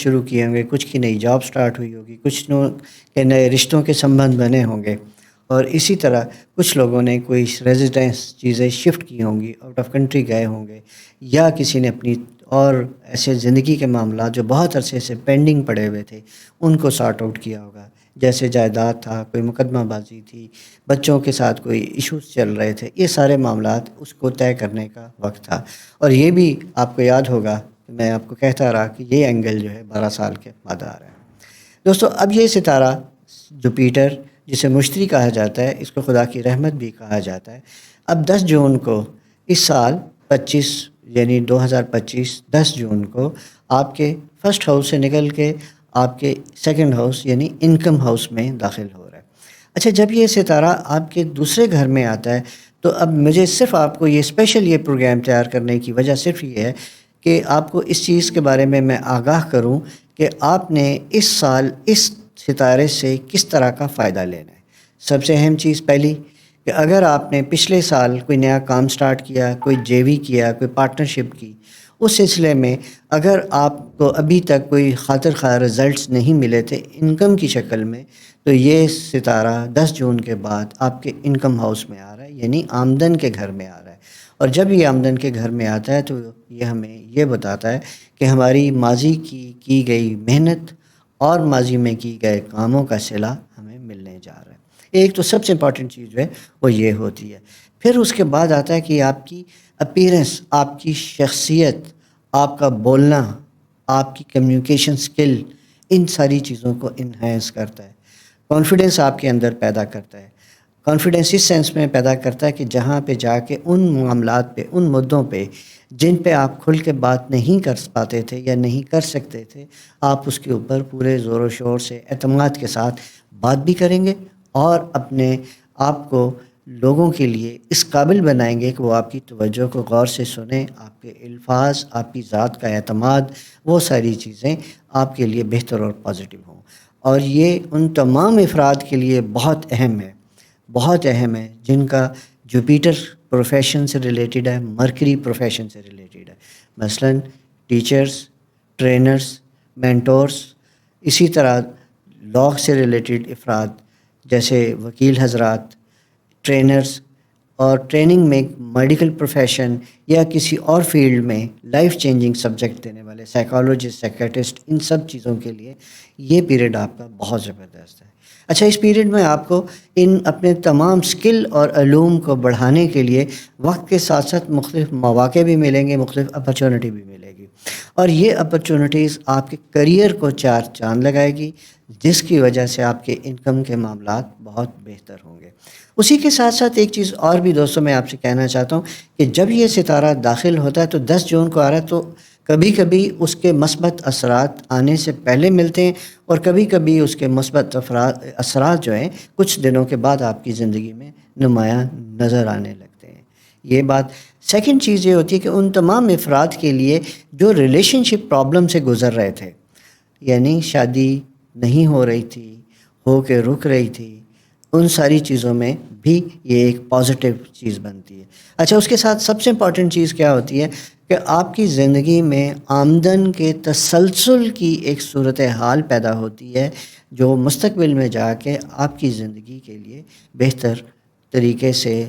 شروع کیے ہوں گے، کچھ کی نئی جاب سٹارٹ ہوئی ہوگی، کچھ کے نئے رشتوں کے سمبند بنے ہوں گے، اور اسی طرح کچھ لوگوں نے کوئی ریزیڈنس چیزیں شفٹ کی ہوں گی، آؤٹ آف کنٹری گئے ہوں گے، یا کسی نے اپنی اور ایسے زندگی کے معاملات جو بہت عرصے سے پینڈنگ پڑے ہوئے تھے ان کو سارٹ آؤٹ کیا ہوگا، جیسے جائیداد تھا، کوئی مقدمہ بازی تھی، بچوں کے ساتھ کوئی ایشوز چل رہے تھے، یہ سارے معاملات اس کو طے کرنے کا وقت تھا۔ اور یہ بھی آپ کو یاد ہوگا کہ میں آپ کو کہتا رہا کہ یہ اینگل جو ہے 12 سال کے بعد آ رہا ہے۔ دوستو اب یہ ستارہ جوپیٹر جسے مشتری کہا جاتا ہے، اس کو خدا کی رحمت بھی کہا جاتا ہے، اب 10 جون کو اس سال 2025 10 جون کو آپ کے فرسٹ ہاؤس سے نکل کے آپ کے سیکنڈ ہاؤس یعنی انکم ہاؤس میں داخل ہو رہا ہے۔ اچھا، جب یہ ستارہ آپ کے دوسرے گھر میں آتا ہے تو اب مجھے صرف آپ کو یہ اسپیشل یہ پروگرام تیار کرنے کی وجہ صرف یہ ہے کہ آپ کو اس چیز کے بارے میں آگاہ کروں کہ آپ نے اس سال اس ستارے سے کس طرح کا فائدہ لینا ہے۔ سب سے اہم چیز پہلی کہ اگر آپ نے پچھلے سال کوئی نیا کام سٹارٹ کیا، کوئی جے وی کیا، کوئی پارٹنرشپ کی، اس سلسلے میں اگر آپ کو ابھی تک کوئی خاطر خواہ رزلٹس نہیں ملے تھے انکم کی شکل میں، تو یہ ستارہ 10 جون کے بعد آپ کے انکم ہاؤس میں آ رہا ہے، یعنی آمدن کے گھر میں آ رہا ہے۔ اور جب یہ آمدن کے گھر میں آتا ہے تو یہ ہمیں یہ بتاتا ہے کہ ہماری ماضی کی گئی محنت اور ماضی میں کی گئے کاموں کا صلہ ہمیں ملنے جا رہا ہے۔ ایک تو سب سے امپورٹنٹ چیز جو ہے وہ یہ ہوتی ہے۔ پھر اس کے بعد آتا ہے کہ آپ کی اپیرنس، آپ کی شخصیت، آپ کا بولنا، آپ کی کمیونیکیشن سکل، ان ساری چیزوں کو انہینس کرتا ہے۔ کانفیڈنس آپ کے اندر پیدا کرتا ہے۔ کانفیڈنس اس سینس میں پیدا کرتا ہے کہ جہاں پہ جا کے ان معاملات پہ، ان مدعوں پہ جن پہ آپ کھل کے بات نہیں کر پاتے تھے یا نہیں کر سکتے تھے، آپ اس کے اوپر پورے زور و شور سے اعتماد کے ساتھ بات بھی کریں گے اور اپنے آپ کو لوگوں کے لیے اس قابل بنائیں گے کہ وہ آپ کی توجہ کو غور سے سنیں، آپ کے الفاظ، آپ کی ذات کا اعتماد، وہ ساری چیزیں آپ کے لیے بہتر اور پازیٹیو ہوں۔ اور یہ ان تمام افراد کے لیے بہت اہم ہے، بہت اہم ہے جن کا جوپیٹر پروفیشن سے ریلیٹڈ ہے، مرکری پروفیشن سے ریلیٹڈ ہے، مثلاً ٹیچرز، ٹرینرز، مینٹورز، اسی طرح لاء سے ریلیٹڈ افراد جیسے وکیل حضرات، ٹرینرز، اور ٹریننگ میں میڈیکل پروفیشن یا کسی اور فیلڈ میں لائف چینجنگ سبجیکٹ دینے والے سائیکالوجسٹ، سائیکیٹرسٹ، ان سب چیزوں کے لیے یہ پیریڈ آپ کا بہت زبردست ہے۔ اچھا، اس پیریڈ میں آپ کو ان اپنے تمام سکل اور علوم کو بڑھانے کے لیے وقت کے ساتھ ساتھ مختلف مواقع بھی ملیں گے، مختلف اپرچونٹی بھی ملے گی، اور یہ اپرچونٹیز آپ کے کریئر کو چار چاند لگائے گی، جس کی وجہ سے آپ کے انکم کے معاملات بہت بہتر ہوں گے۔ اسی کے ساتھ ساتھ ایک چیز اور بھی دوستوں میں آپ سے کہنا چاہتا ہوں کہ جب یہ ستارہ داخل ہوتا ہے تو 10 جون کو آ رہا ہے، تو کبھی کبھی اس کے مثبت اثرات آنے سے پہلے ملتے ہیں اور کبھی کبھی اس کے مثبت اثرات جو ہیں کچھ دنوں کے بعد آپ کی زندگی میں نمایاں نظر آنے لگتے ہیں۔ یہ بات سیکنڈ چیز یہ ہوتی ہے کہ ان تمام افراد کے لیے جو ریلیشن شپ پرابلم سے گزر رہے تھے، یعنی شادی نہیں ہو رہی تھی، ہو کے رک رہی تھی، ان ساری چیزوں میں بھی یہ ایک پازیٹیو چیز بنتی ہے۔ اچھا، اس کے ساتھ سب سے امپورٹنٹ چیز کیا ہوتی ہے کہ آپ کی زندگی میں آمدن کے تسلسل کی ایک صورتحال پیدا ہوتی ہے جو مستقبل میں جا کے آپ کی زندگی کے لیے بہتر طریقے سے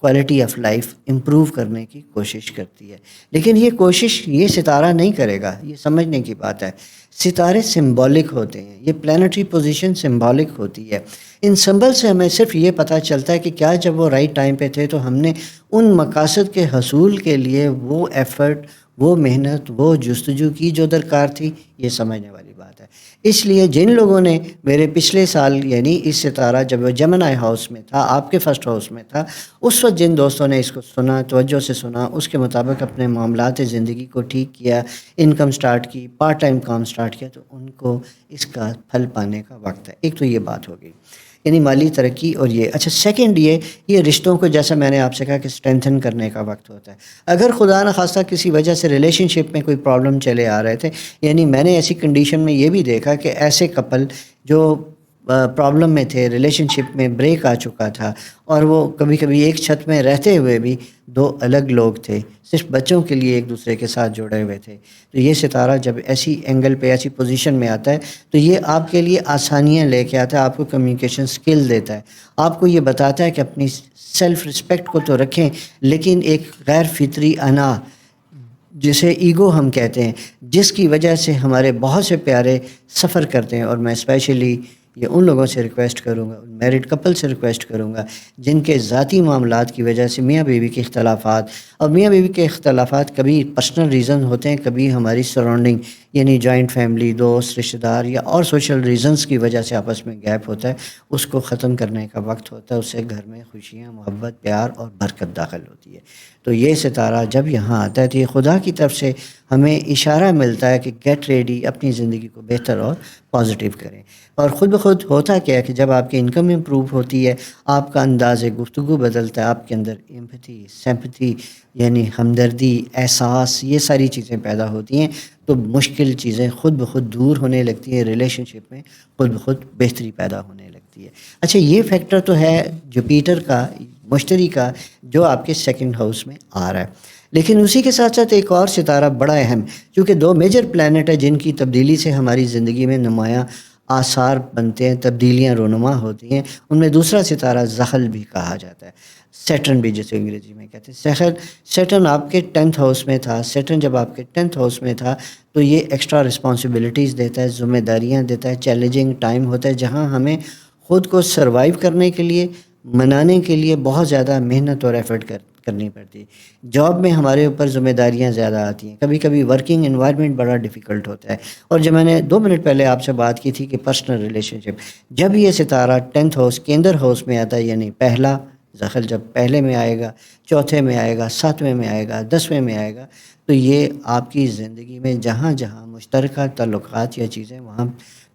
کوالٹی آف لائف امپروو کرنے کی کوشش کرتی ہے۔ لیکن یہ کوشش یہ ستارہ نہیں کرے گا، یہ سمجھنے کی بات ہے۔ ستارے سمبولک ہوتے ہیں، یہ پلانٹری پوزیشن سمبولک ہوتی ہے۔ ان سمبل سے ہمیں صرف یہ پتہ چلتا ہے کہ کیا جب وہ رائٹ ٹائم پہ تھے تو ہم نے ان مقاصد کے حصول کے لیے وہ ایفرٹ، وہ محنت، وہ جستجو کی جو درکار تھی، یہ سمجھنے والی بات ہے۔ اس لیے جن لوگوں نے میرے پچھلے سال یعنی اس ستارہ جب وہ جمنائی ہاؤس میں تھا، آپ کے فرسٹ ہاؤس میں تھا، اس وقت جن دوستوں نے اس کو سنا، توجہ سے سنا، اس کے مطابق اپنے معاملات زندگی کو ٹھیک کیا، انکم سٹارٹ کی، پارٹ ٹائم کام سٹارٹ کیا، تو ان کو اس کا پھل پانے کا وقت ہے۔ ایک تو یہ بات ہو گئی، یعنی مالی ترقی اور یہ۔ اچھا، سیکنڈ یہ رشتوں کو جیسا میں نے آپ سے کہا کہ اسٹرینتھن کرنے کا وقت ہوتا ہے۔ اگر خدا نخواستہ کسی وجہ سے ریلیشن شپ میں کوئی پرابلم چلے آ رہے تھے، یعنی میں نے ایسی کنڈیشن میں یہ بھی دیکھا کہ ایسے کپل جو پرابلم میں تھے، ریلیشن شپ میں بریک آ چکا تھا، اور وہ کبھی کبھی ایک چھت میں رہتے ہوئے بھی دو الگ لوگ تھے، صرف بچوں کے لیے ایک دوسرے کے ساتھ جڑے ہوئے تھے، تو یہ ستارہ جب ایسی اینگل پہ ایسی پوزیشن میں آتا ہے تو یہ آپ کے لیے آسانیاں لے کے آتا ہے، آپ کو کمیونیکیشن سکل دیتا ہے، آپ کو یہ بتاتا ہے کہ اپنی سیلف رسپیکٹ کو تو رکھیں، لیکن ایک غیر فطری انا جسے ایگو ہم کہتے ہیں، جس کی وجہ سے ہمارے بہت سے پیارے سفر کرتے ہیں، اور میں اسپیشلی یہ ان لوگوں سے ریکویسٹ کروں گا، میرڈ کپل سے ریکویسٹ کروں گا جن کے ذاتی معاملات کی وجہ سے میاں بیوی کے اختلافات، اور میاں بیوی کے اختلافات کبھی پرسنل ریزن ہوتے ہیں، کبھی ہماری سراؤنڈنگ یعنی جوائنٹ فیملی، دوست، رشتہ دار یا اور سوشل ریزنز کی وجہ سے آپس میں گیپ ہوتا ہے، اس کو ختم کرنے کا وقت ہوتا ہے، اس سے گھر میں خوشیاں، محبت، پیار اور برکت داخل ہوتی ہے۔ تو یہ ستارہ جب یہاں آتا ہے تو یہ خدا کی طرف سے ہمیں اشارہ ملتا ہے کہ گیٹ ریڈی، اپنی زندگی کو بہتر اور پازیٹیو کریں۔ اور خود بخود ہوتا کیا ہے کہ جب آپ کی انکم امپروو ہوتی ہے، آپ کا انداز گفتگو بدلتا ہے، آپ کے اندر ایمپتھی، سمپتھی یعنی ہمدردی، احساس، یہ ساری چیزیں پیدا ہوتی ہیں، تو مشکل چیزیں خود بخود دور ہونے لگتی ہیں، ریلیشن شپ میں خود بخود بہتری پیدا ہونے لگتی ہے۔ اچھا، یہ فیکٹر تو ہے جوپیٹر کا، مشتری کا، جو آپ کے سیکنڈ ہاؤس میں آ رہا ہے، لیکن اسی کے ساتھ ساتھ ایک اور ستارہ بڑا اہم، کیونکہ دو میجر پلانٹ ہیں جن کی تبدیلی سے ہماری زندگی میں نمایاں آثار بنتے ہیں، تبدیلیاں رونما ہوتی ہیں، ان میں دوسرا ستارہ زحل بھی کہا جاتا ہے، سیٹرن بھی جسے انگریزی میں کہتے ہیں۔ سیٹرن آپ کے 10th ہاؤس میں تھا، سیٹرن جب آپ کے 10th ہاؤس میں تھا تو یہ ایکسٹرا رسپانسبلٹیز دیتا ہے، ذمہ داریاں دیتا ہے، چیلنجنگ ٹائم ہوتا ہے جہاں ہمیں خود کو سروائیو کرنے کے لیے، منانے کے لیے بہت زیادہ محنت اور ایفرٹ کرنی پڑتی ہے۔ جاب میں ہمارے اوپر ذمہ داریاں زیادہ آتی ہیں، کبھی کبھی ورکنگ انوائرمنٹ بڑا ڈیفیکلٹ ہوتا ہے، اور جب میں نے 2 منٹ پہلے آپ سے بات کی تھی کہ پرسنل ریلیشن شپ، جب یہ ستارہ 10th ہاؤس کیندر ہاؤس میں آتا ہے، یعنی پہلا زحل جب پہلے میں آئے گا، چوتھے میں آئے گا، 7ویں میں آئے گا، 10ویں میں آئے گا، تو یہ آپ کی زندگی میں جہاں جہاں مشترکہ تعلقات یا چیزیں، وہاں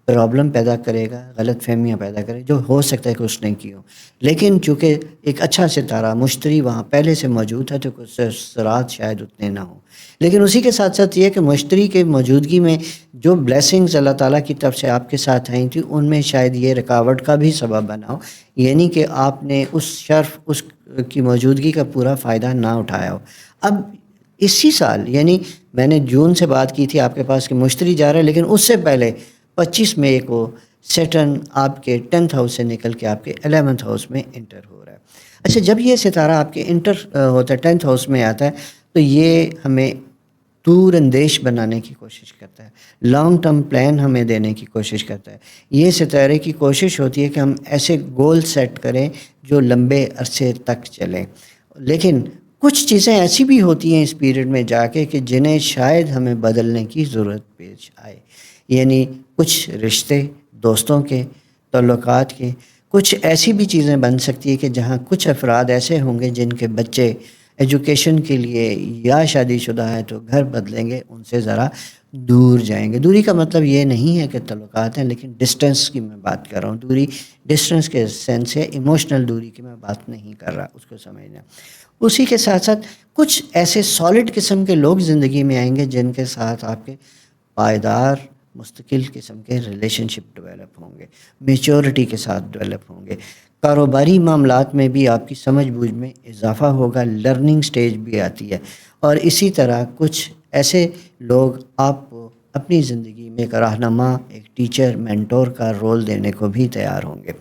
پرابلم پیدا کرے گا، غلط فہمیاں پیدا کرے، جو ہو سکتا ہے کہ اس نے کی ہو، لیکن چونکہ ایک اچھا ستارہ مشتری وہاں پہلے سے موجود ہے تو کچھ اثرات شاید اتنے نہ ہوں، لیکن اسی کے ساتھ ساتھ یہ کہ مشتری کے موجودگی میں جو بلیسنگز اللہ تعالیٰ کی طرف سے آپ کے ساتھ آئی تھیں، ان میں شاید یہ رکاوٹ کا بھی سبب بنا ہو، یعنی کہ آپ نے اس شرف، اس کی موجودگی کا پورا فائدہ نہ اٹھایا ہو۔ اب اسی سال، یعنی میں نے جون سے بات کی تھی آپ کے پاس کہ مشتری جا رہا ہے، لیکن اس سے پہلے 25 مئی کو سیٹرن آپ کے 10th ہاؤس سے نکل کے آپ کے 11th ہاؤس میں انٹر ہو رہا ہے۔ اچھا، جب یہ ستارہ آپ کے انٹر ہوتا ہے، 10th ہاؤس میں آتا ہے، تو یہ ہمیں دور اندیش بنانے کی کوشش کرتا ہے، لانگ ٹرم پلان ہمیں دینے کی کوشش کرتا ہے۔ یہ ستارے کی کوشش ہوتی ہے کہ ہم ایسے گول سیٹ کریں جو لمبے عرصے تک چلیں، لیکن کچھ چیزیں ایسی بھی ہوتی ہیں اس پیریڈ میں جا کے کہ جنہیں شاید ہمیں بدلنے کی ضرورت پیش آئے، یعنی کچھ رشتے، دوستوں کے، تعلقات کے، کچھ ایسی بھی چیزیں بن سکتی ہے کہ جہاں کچھ افراد ایسے ہوں گے جن کے بچے ایجوکیشن کے لیے یا شادی شدہ ہے تو گھر بدلیں گے، ان سے ذرا دور جائیں گے۔ دوری کا مطلب یہ نہیں ہے کہ تعلقات ہیں، لیکن ڈسٹینس کی میں بات کر رہا ہوں، دوری ڈسٹینس کے سینس ہے، ایموشنل دوری کی میں بات نہیں کر رہا، اس کو سمجھنا۔ اسی کے ساتھ ساتھ کچھ ایسے سالڈ قسم کے لوگ زندگی میں آئیں گے جن کے ساتھ آپ کے پائیدار، مستقل قسم کے ریلیشن شپ ڈیولپ ہوں گے، میچورٹی کے ساتھ ڈیولپ ہوں گے، کاروباری معاملات میں بھی آپ کی سمجھ بوجھ میں اضافہ ہوگا، لرننگ سٹیج بھی آتی ہے، اور اسی طرح کچھ ایسے لوگ آپ کو اپنی زندگی میں ایک رہنما، ایک ٹیچر، مینٹور کا رول دینے کو بھی تیار ہوں گے۔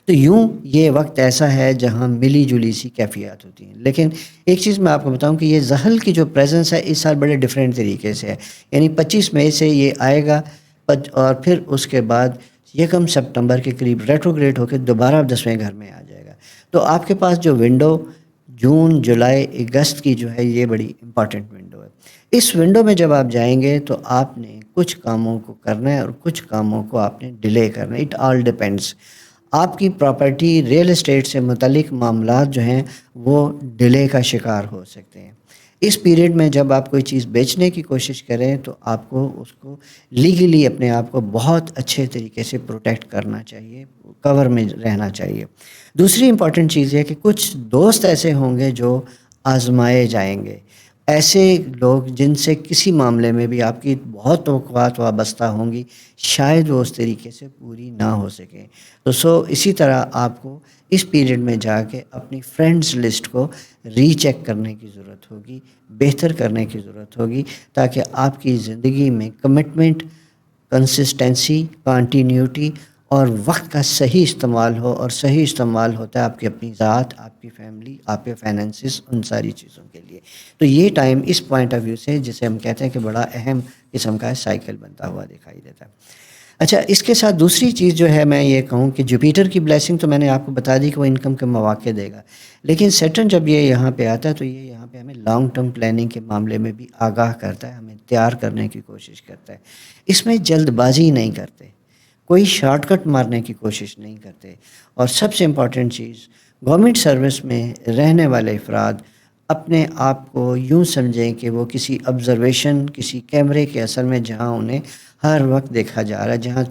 تو یوں یہ وقت ایسا ہے جہاں ملی جلی سی کیفیات ہوتی ہیں، لیکن ایک چیز میں آپ کو بتاؤں کہ یہ زحل کی جو پریزنس ہے اس سال بڑے ڈیفرینٹ طریقے سے ہے، یعنی 25 مئی سے یہ آئے گا، اور پھر اس کے بعد 1 سپتمبر کے قریب ریٹروگریڈ ہو کے دوبارہ 10ویں گھر میں آ جائے گا۔ تو آپ کے پاس جو ونڈو جون، جولائی، اگست کی جو ہے یہ بڑی امپارٹنٹ ونڈو ہے۔ اس ونڈو میں جب آپ جائیں گے تو آپ نے کچھ کاموں کو کرنا ہے اور کچھ کاموں کو آپ نے ڈیلے کرنا ہے، اٹ آل ڈیپینڈس۔ آپ کی پراپرٹی، ریئل اسٹیٹ سے متعلق معاملات جو ہیں وہ ڈیلے کا شکار ہو سکتے ہیں۔ اس پیریڈ میں جب آپ کوئی چیز بیچنے کی کوشش کریں تو آپ کو اس کو لیگلی اپنے آپ کو بہت اچھے طریقے سے پروٹیکٹ کرنا چاہیے، کور میں رہنا چاہیے۔ دوسری امپورٹنٹ چیز یہ کہ کچھ دوست ایسے ہوں گے جو آزمائے جائیں گے، ایسے لوگ جن سے کسی معاملے میں بھی آپ کی بہت توقعات وابستہ ہوں گی، شاید وہ اس طریقے سے پوری نہ ہو سکیں. تو اسی طرح آپ کو اس پیریڈ میں جا کے اپنی فرینڈز لسٹ کو ری چیک کرنے کی ضرورت ہوگی، بہتر کرنے کی ضرورت ہوگی، تاکہ آپ کی زندگی میں کمٹمنٹ، کنسسٹنسی، کانٹینیوٹی اور وقت کا صحیح استعمال ہو. اور صحیح استعمال ہوتا ہے آپ کی اپنی ذات، آپ کی فیملی، آپ کے فائنینسز، ان ساری چیزوں کے لیے. تو یہ ٹائم اس پوائنٹ آف ویو سے جسے ہم کہتے ہیں کہ بڑا اہم قسم کا سائیکل بنتا ہوا دکھائی دیتا ہے. اچھا، اس کے ساتھ دوسری چیز جو ہے میں یہ کہوں کہ جوپیٹر کی بلیسنگ تو میں نے آپ کو بتا دی کہ وہ انکم کے مواقع دے گا، لیکن سیٹرن جب یہ یہاں پہ آتا ہے تو یہ یہاں پہ ہمیں لانگ ٹرم پلاننگ کے معاملے میں بھی آگاہ کرتا ہے، ہمیں تیار کرنے کی کوشش کرتا ہے. اس میں جلد بازی نہیں کرتے، کوئی شارٹ کٹ مارنے کی کوشش نہیں کرتے. اور سب سے امپورٹنٹ چیز، گورنمنٹ سروس میں رہنے والے افراد اپنے آپ کو یوں سمجھیں کہ وہ کسی آبزرویشن، کسی کیمرے کے اثر میں جہاں انہیں ہر وقت دیکھا جا رہا ہے، جہاں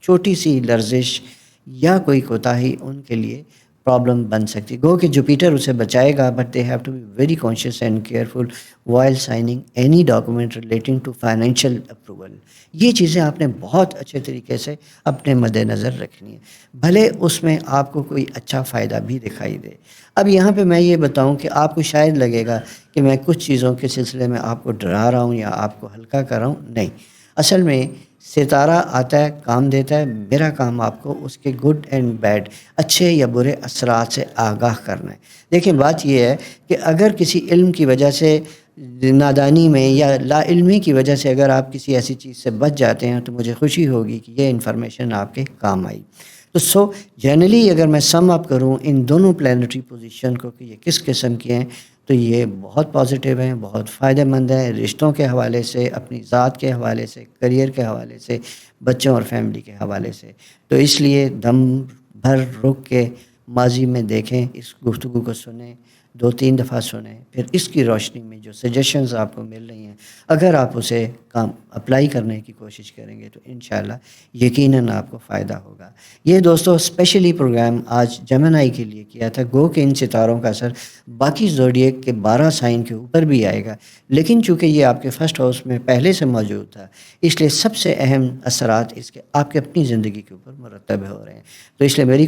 چھوٹی سی لرزش یا کوئی کوتاہی ان کے لیے پرابلم بن سکتی. گو کہ جوپیٹر اسے بچائے گا، but they have to be very conscious and careful while signing any document relating to financial approval. یہ چیزیں آپ نے بہت اچھے طریقے سے اپنے مد نظر رکھنی ہے، بھلے اس میں آپ کو کوئی اچھا فائدہ بھی دکھائی دے. اب یہاں پہ میں یہ بتاؤں کہ آپ کو شاید لگے گا کہ میں کچھ چیزوں کے سلسلے میں آپ کو ڈرا رہا ہوں یا آپ کو ہلکا کر رہا ہوں. نہیں، اصل میں ستارہ آتا ہے، کام دیتا ہے. میرا کام آپ کو اس کے گڈ اینڈ بیڈ، اچھے یا برے اثرات سے آگاہ کرنا ہے. دیکھیں، بات یہ ہے کہ اگر کسی علم کی وجہ سے، نادانی میں یا لا علمی کی وجہ سے اگر آپ کسی ایسی چیز سے بچ جاتے ہیں تو مجھے خوشی ہوگی کہ یہ انفارمیشن آپ کے کام آئی. تو جنرلی اگر میں سم اپ کروں ان دونوں پلانٹری پوزیشن کو کہ یہ کس قسم کے ہیں، تو یہ بہت پازیٹیو ہیں، بہت فائدہ مند ہیں، رشتوں کے حوالے سے، اپنی ذات کے حوالے سے، کریئر کے حوالے سے، بچوں اور فیملی کے حوالے سے. تو اس لیے دم بھر رک کے ماضی میں دیکھیں، اس گفتگو کو سنیں، 2-3 دفعہ سنیں، پھر اس کی روشنی میں جو سجیشنز آپ کو مل رہی ہیں، اگر آپ اسے کام اپلائی کرنے کی کوشش کریں گے تو انشاءاللہ یقیناً آپ کو فائدہ ہوگا. یہ دوستو اسپیشلی پروگرام آج جمنائی کے لیے کیا تھا. گو کہ ان ستاروں کا اثر باقی زوڈیک کے 12 سائن کے اوپر بھی آئے گا، لیکن چونکہ یہ آپ کے فرسٹ ہاؤس میں پہلے سے موجود تھا، اس لیے سب سے اہم اثرات اس کے آپ کے اپنی زندگی کے اوپر مرتب ہو رہے ہیں. تو اس لیے میری